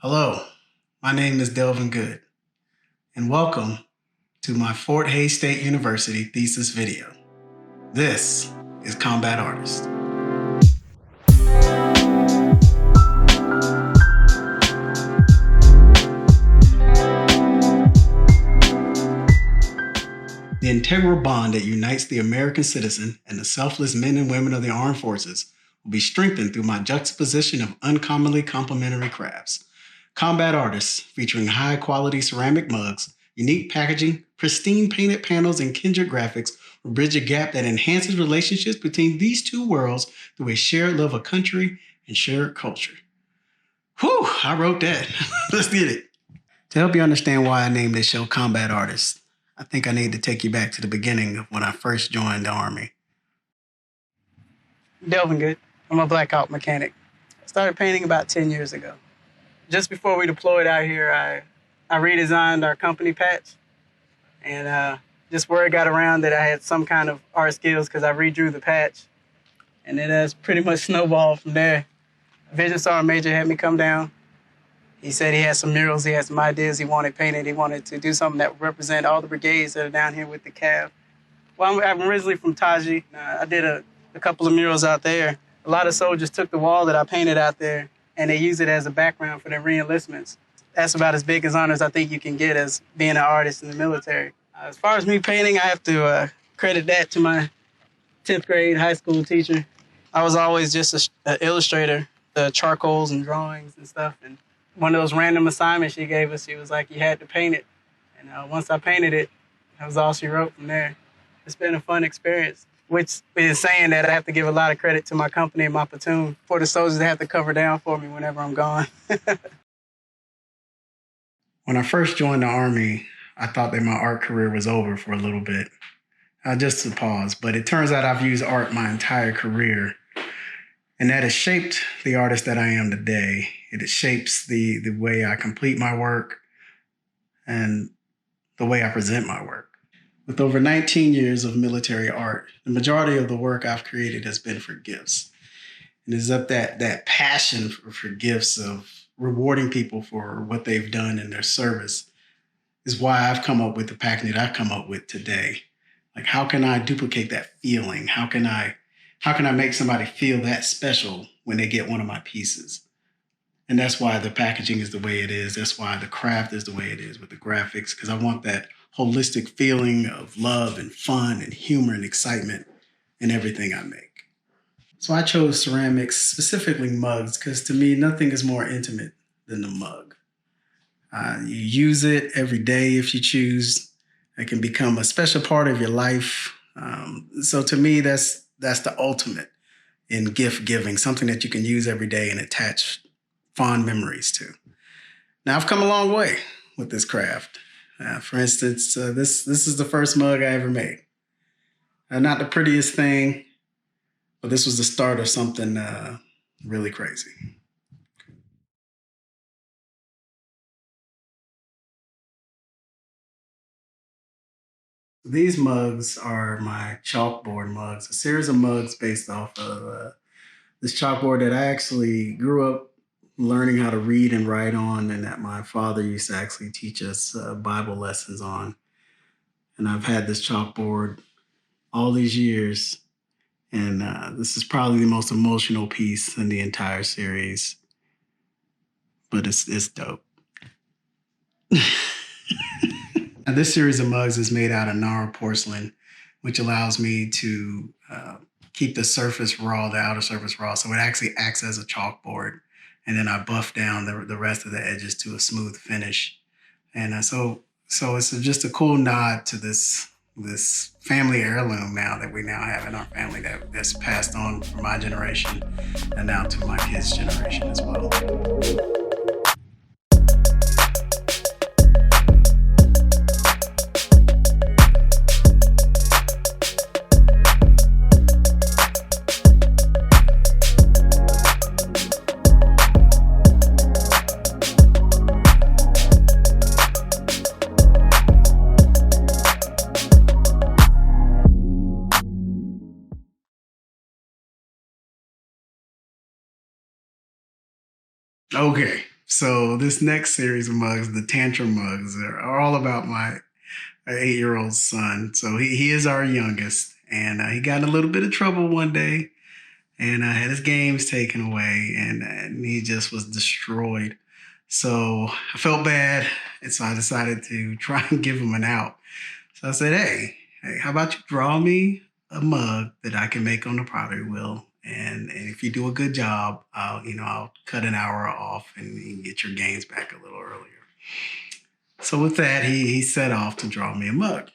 Hello, my name is Delvin Good, and welcome to my Fort Hays State University thesis video. This is Combat Artist. The integral bond that unites the American citizen and the selfless men and women of the armed forces will be strengthened through my juxtaposition of uncommonly complementary crafts. Combat Artists, featuring high-quality ceramic mugs, unique packaging, pristine painted panels, and kindred graphics, will bridge a gap that enhances relationships between these two worlds through a shared love of country and shared culture. Whew, I wrote that. Let's get it. To help you understand why I named this show Combat Artists, I think I need to take you back to the beginning of when I first joined the Army. Delvin Good. I'm a blackout mechanic. I started painting about 10 years ago. Just before we deployed out here, I redesigned our company patch. And just word got around that I had some kind of art skills because I redrew the patch. And it has pretty much snowballed from there. Vision Sergeant Major had me come down. He said he had some murals, he had some ideas he wanted painted. He wanted to do something that would represent all the brigades that are down here with the CAV. Well, I'm originally from Taji. I did a couple of murals out there. A lot of soldiers took the wall that I painted out there and they use it as a background for their re-enlistments. That's about as big as honors I think you can get as being an artist in the military. As far as me painting, I have to credit that to my 10th grade high school teacher. I was always just an illustrator, the charcoals and drawings and stuff. And one of those random assignments she gave us, she was like, you had to paint it. And once I painted it, that was all she wrote from there. It's been a fun experience, which is saying that I have to give a lot of credit to my company and my platoon for the soldiers that have to cover down for me whenever I'm gone. When I first joined the Army, I thought that my art career was over for a little bit. Just to pause, but it turns out I've used art my entire career, and that has shaped the artist that I am today. It shapes the way I complete my work and the way I present my work. With over 19 years of military art, the majority of the work I've created has been for gifts. And it's up that passion for gifts of rewarding people for what they've done in their service is why I've come up with the packaging that I've come up with today. Like, how can I duplicate that feeling? How can I make somebody feel that special when they get one of my pieces? And that's why the packaging is the way it is. That's why the craft is the way it is with the graphics, because I want that holistic feeling of love and fun and humor and excitement in everything I make. So I chose ceramics, specifically mugs, because to me, nothing is more intimate than the mug. You use it every day if you choose. It can become a special part of your life. So to me, that's the ultimate in gift giving, something that you can use every day and attach fond memories to. Now, I've come a long way with this craft. For instance, this is the first mug I ever made. Not the prettiest thing, but this was the start of something really crazy. These mugs are my chalkboard mugs, a series of mugs based off of this chalkboard that I actually grew up learning how to read and write on, and that my father used to actually teach us Bible lessons on. And I've had this chalkboard all these years, and this is probably the most emotional piece in the entire series, but it's dope. Now, this series of mugs is made out of Nara porcelain, which allows me to keep the surface raw, the outer surface raw, so it actually acts as a chalkboard. And then I buff down the rest of the edges to a smooth finish. And so it's just a cool nod to this family heirloom now that we now have in our family that's passed on from my generation and now to my kids' generation as well. Okay, So this next series of mugs, the tantrum mugs, are all about my 8-year-old son. So he is our youngest, and he got in a little bit of trouble one day, and had his games taken away, and he just was destroyed. So I felt bad, and so I decided to try and give him an out. So I said, hey, how about you draw me a mug that I can make on the pottery wheel? And if you do a good job, I'll cut an hour off and you can get your gains back a little earlier. So with that, he set off to draw me a mug.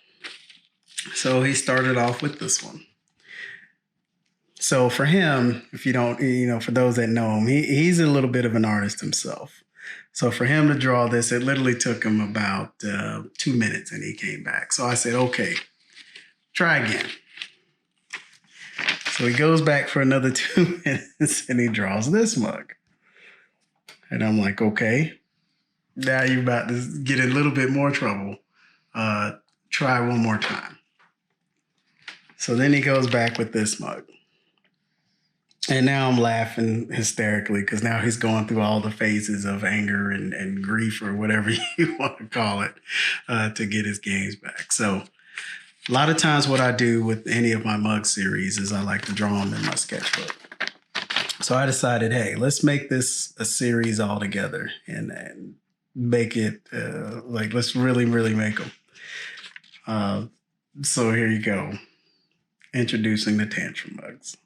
So he started off with this one. So for him, if you don't, for those that know him, he's a little bit of an artist himself. So for him to draw this, it literally took him about 2 minutes and he came back. So I said, okay, try again. So he goes back for another 2 minutes and he draws this mug. And I'm like, okay, now you're about to get in a little bit more trouble. Try one more time. So then he goes back with this mug. And now I'm laughing hysterically because now he's going through all the phases of anger and grief or whatever you want to call it to get his gains back. So a lot of times what I do with any of my mug series is I like to draw them in my sketchbook. So I decided, hey, let's make this a series all together and make it let's really, really make them. So here you go. Introducing the tantrum mugs.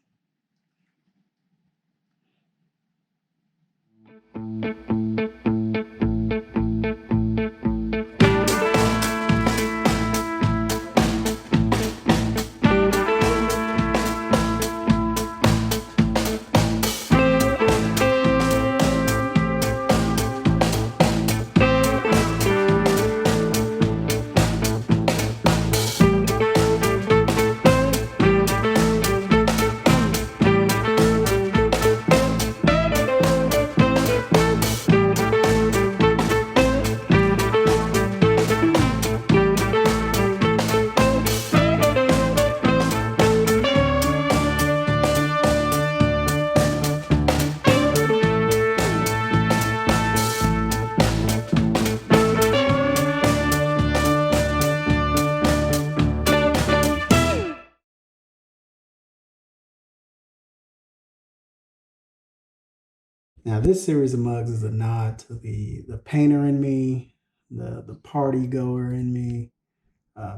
Now, this series of mugs is a nod to the painter in me, the party goer in me,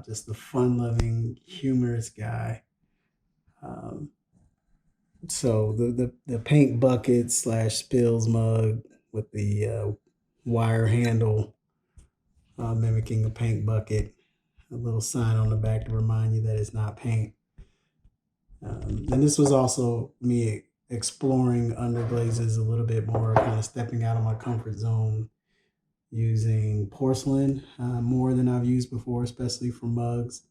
just the fun-loving, humorous guy. So the paint bucket / spills mug with the wire handle mimicking a paint bucket, a little sign on the back to remind you that it's not paint. And this was also me exploring underglazes a little bit more, kind of stepping out of my comfort zone, using porcelain more than I've used before, especially for mugs,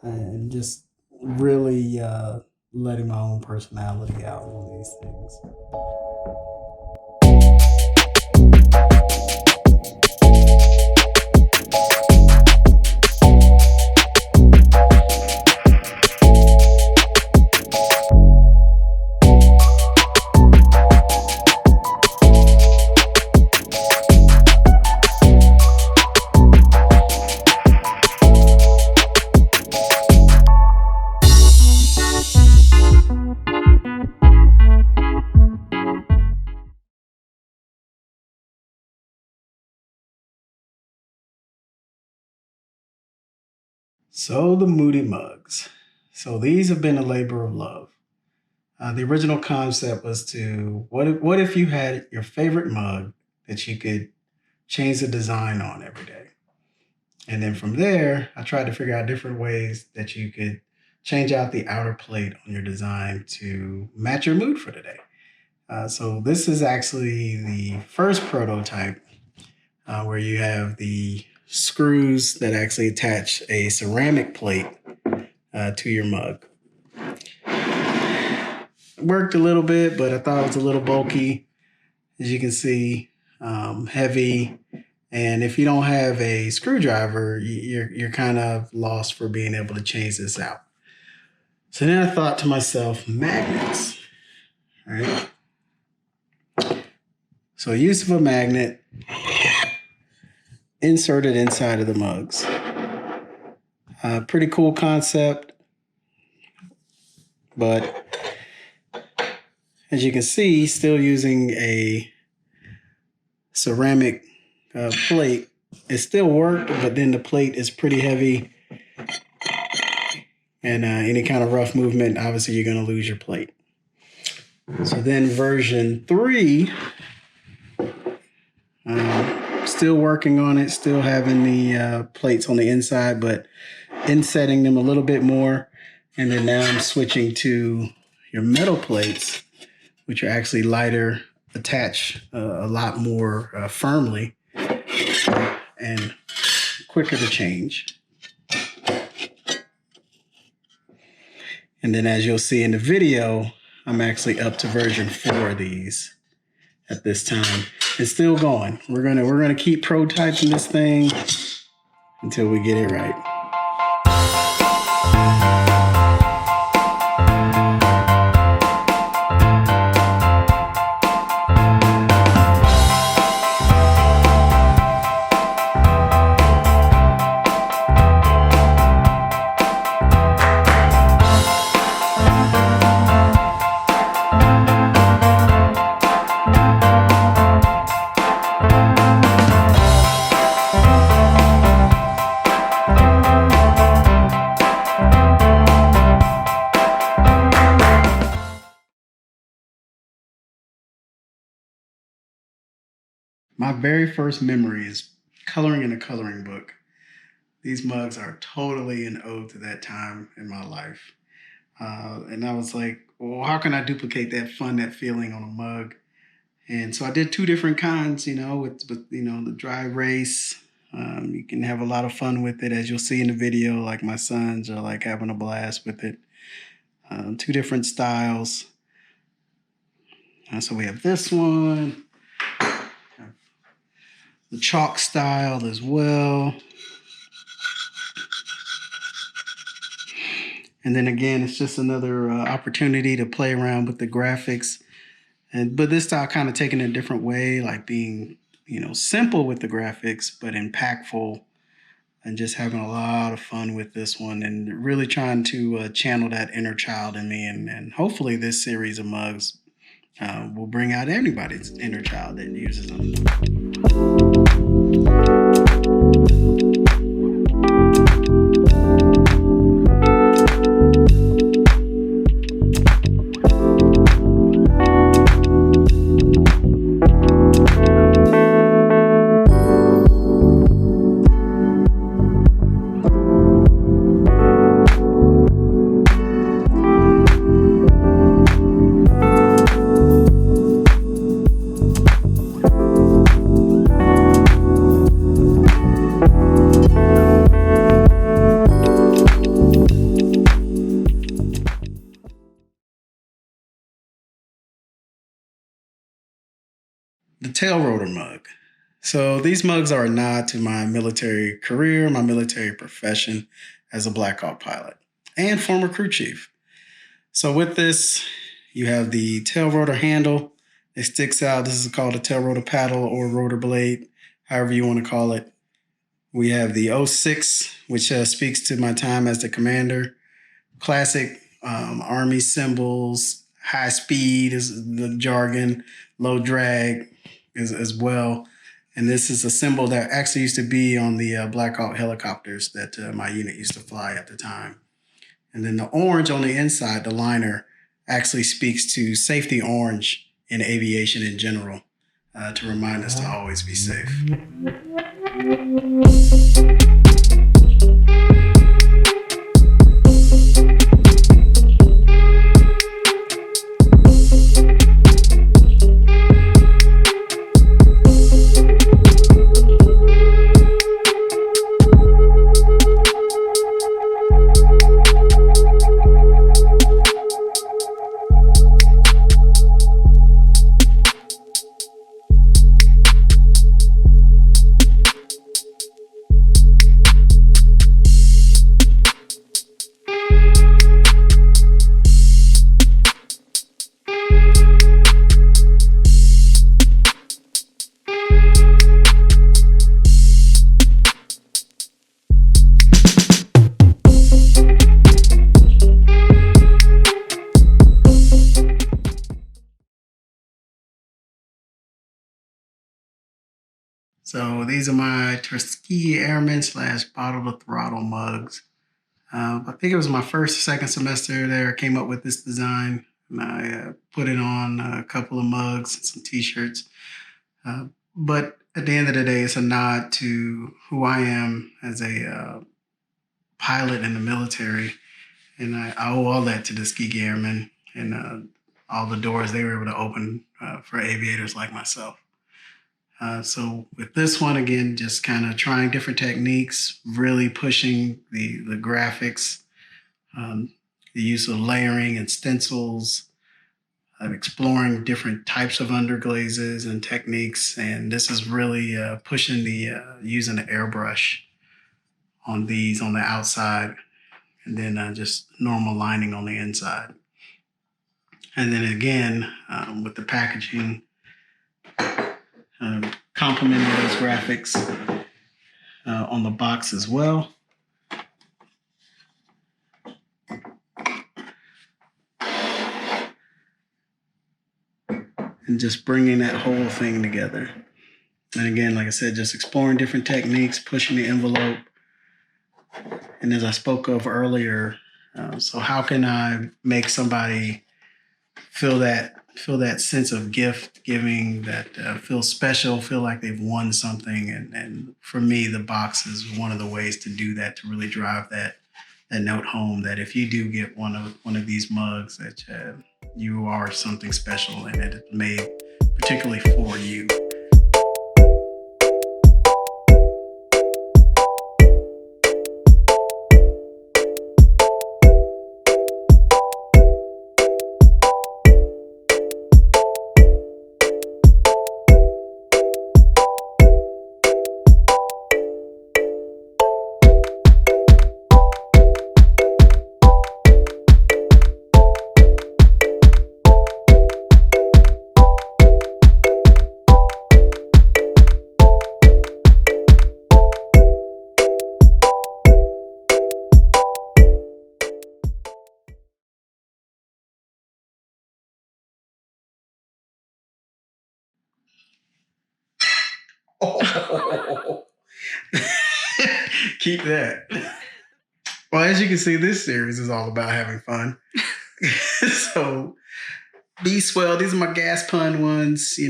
and just really letting my own personality out on these things. So the Moody mugs. So these have been a labor of love. The original concept was to, what if you had your favorite mug that you could change the design on every day? And then from there, I tried to figure out different ways that you could change out the outer plate on your design to match your mood for the day. So this is actually the first prototype where you have the screws that actually attach a ceramic plate to your mug. It worked a little bit, but I thought it was a little bulky. As you can see, heavy. And if you don't have a screwdriver, you're kind of lost for being able to change this out. So then I thought to myself, magnets, right? So use of a magnet inserted inside of the mugs. Pretty cool concept, but as you can see, still using a ceramic plate. It still worked, but then the plate is pretty heavy, and any kind of rough movement, obviously you're going to lose your plate. So then version 3, still working on it, still having the plates on the inside, but insetting them a little bit more. And then now I'm switching to your metal plates, which are actually lighter, attach a lot more firmly, and quicker to change. And then as you'll see in the video, I'm actually up to version 4 of these at this time. It's still going. We're gonna keep prototyping this thing until we get it right. My very first memory is coloring in a coloring book. These mugs are totally an ode to that time in my life. And I was like, well, how can I duplicate that fun, that feeling on a mug? And so I did 2 different kinds, with the dry erase. You can have a lot of fun with it, as you'll see in the video. Like my sons are like having a blast with it. 2 different styles. So we have this one. The chalk style as well. And then again, it's just another opportunity to play around with the graphics. But this style kind of taken a different way, like being, simple with the graphics, but impactful, and just having a lot of fun with this one, and really trying to channel that inner child in me. And hopefully this series of mugs will bring out anybody's inner child that uses them. The tail rotor mug. So these mugs are a nod to my military career, my military profession as a Black Hawk pilot and former crew chief. So with this, you have the tail rotor handle. It sticks out. This is called a tail rotor paddle or rotor blade, however you want to call it. We have the 06, which speaks to my time as the commander. Classic Army symbols. High speed is the jargon. Low drag as well. And this is a symbol that actually used to be on the Black Hawk helicopters that my unit used to fly at the time. And then the orange on the inside, the liner, actually speaks to safety orange in aviation in general, to remind us to always be safe. So these are my Tuskegee Airmen / Bottle to Throttle mugs. I think it was my first, second semester there. I came up with this design, and I put it on a couple of mugs and some T-shirts. But at the end of the day, it's a nod to who I am as a pilot in the military, and I owe all that to the Tuskegee Airmen and all the doors they were able to open for aviators like myself. So with this one, again, just kind of trying different techniques, really pushing the graphics, um, the use of layering and stencils, exploring different types of underglazes and techniques. And this is really pushing the using the airbrush on these on the outside, and then just normal lining on the inside. And then again, with the packaging, complementing those graphics on the box as well. And just bringing that whole thing together. And again, like I said, just exploring different techniques, pushing the envelope. And as I spoke of earlier, so how can I make somebody feel that sense of gift giving, that feel special, feel like they've won something? And for me, the box is one of the ways to do that, to really drive that note home, that if you do get one of these mugs, that you are something special and that it's made particularly for you. Oh. Keep that. Well, as you can see, this series is all about having fun. So be swell. These are my gas pun ones. A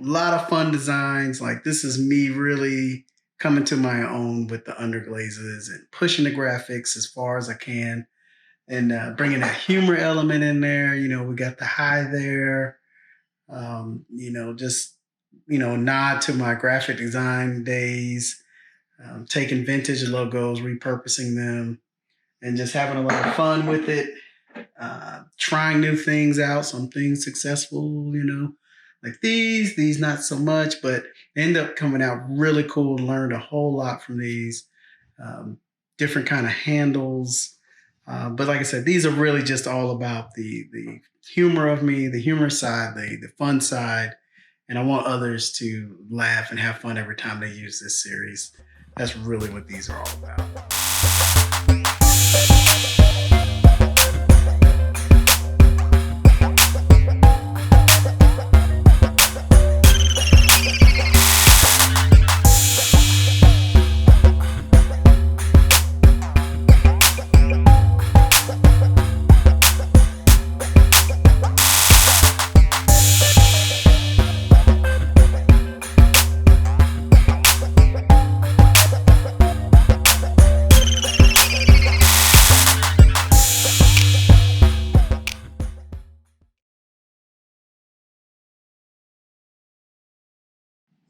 lot of fun designs. Like, this is me really coming to my own with the underglazes and pushing the graphics as far as I can, and bringing that humor element in there. We got the high there. Just nod to my graphic design days. Taking vintage logos, repurposing them, and just having a lot of fun with it. Trying new things out, some things successful, like these not so much, but end up coming out really cool. Learned a whole lot from these different kind of handles. But like I said, these are really just all about the humor of me, the humor side, the fun side. And I want others to laugh and have fun every time they use this series. That's really what these are all about.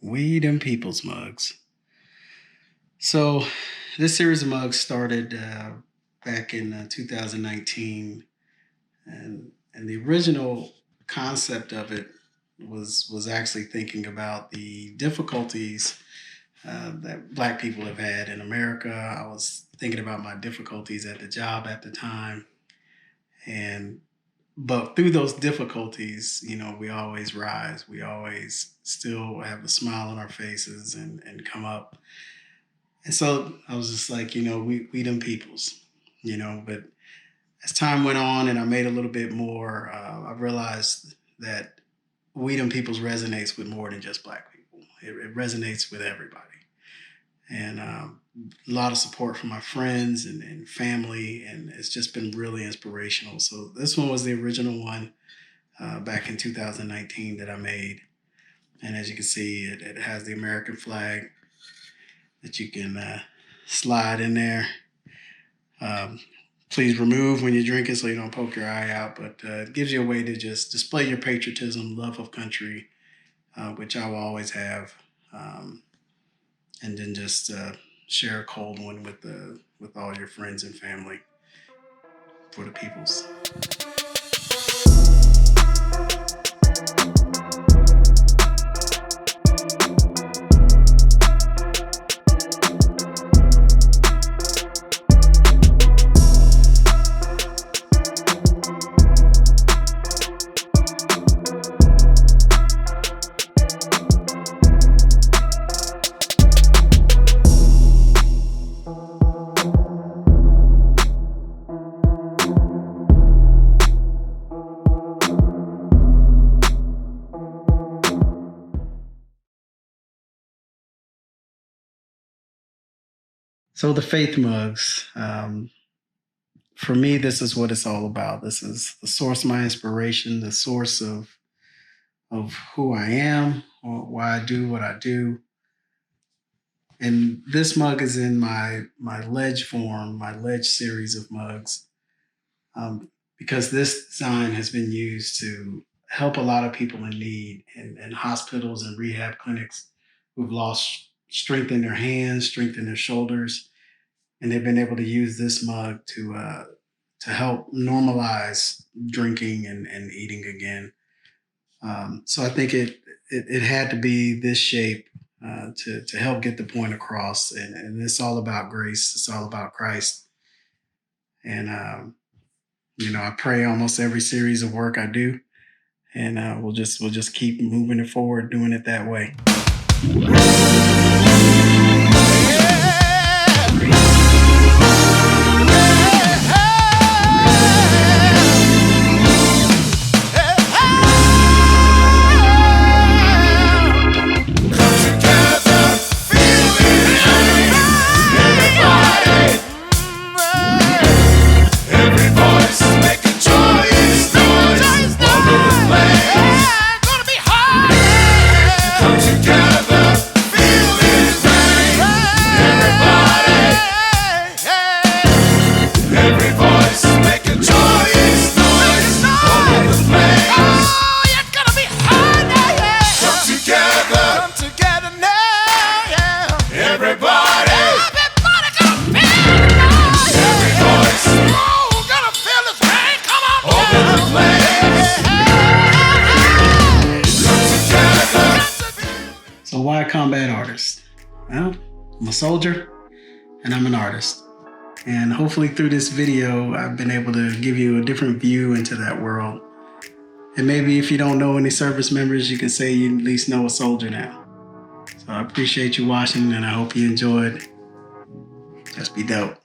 We them people's mugs. So this series of mugs started back in 2019, and the original concept of it was actually thinking about the difficulties that Black people have had in America. I was thinking about my difficulties at the job at the time, but through those difficulties, we always rise. We always still have a smile on our faces and come up. And so I was just like, we them peoples, but as time went on and I made a little bit more, I realized that we them peoples resonates with more than just Black people. It resonates with everybody. And a lot of support from my friends and family, and it's just been really inspirational. So this one was the original one back in 2019 that I made. And as you can see, it has the American flag that you can slide in there. Please remove when you're drinking so you don't poke your eye out, but it gives you a way to just display your patriotism, love of country, which I will always have, and then just share a cold one with all your friends and family for the peoples. So the faith mugs, for me, this is what it's all about. This is the source of my inspiration, the source of who I am, or why I do what I do. And this mug is in my ledge form, my ledge series of mugs, because this design has been used to help a lot of people in need in hospitals and rehab clinics who've lost strength in their hands, strength in their shoulders. And they've been able to use this mug to help normalize drinking and eating again. So I think it had to be this shape to help get the point across. And it's all about grace. It's all about Christ. And I pray almost every series of work I do, and we'll just keep moving it forward, doing it that way. So why combat artist? Well, I'm a soldier and I'm an artist. And hopefully through this video, I've been able to give you a different view into that world. And maybe if you don't know any service members, you can say you at least know a soldier now. So I appreciate you watching, and I hope you enjoyed. Let's be dope.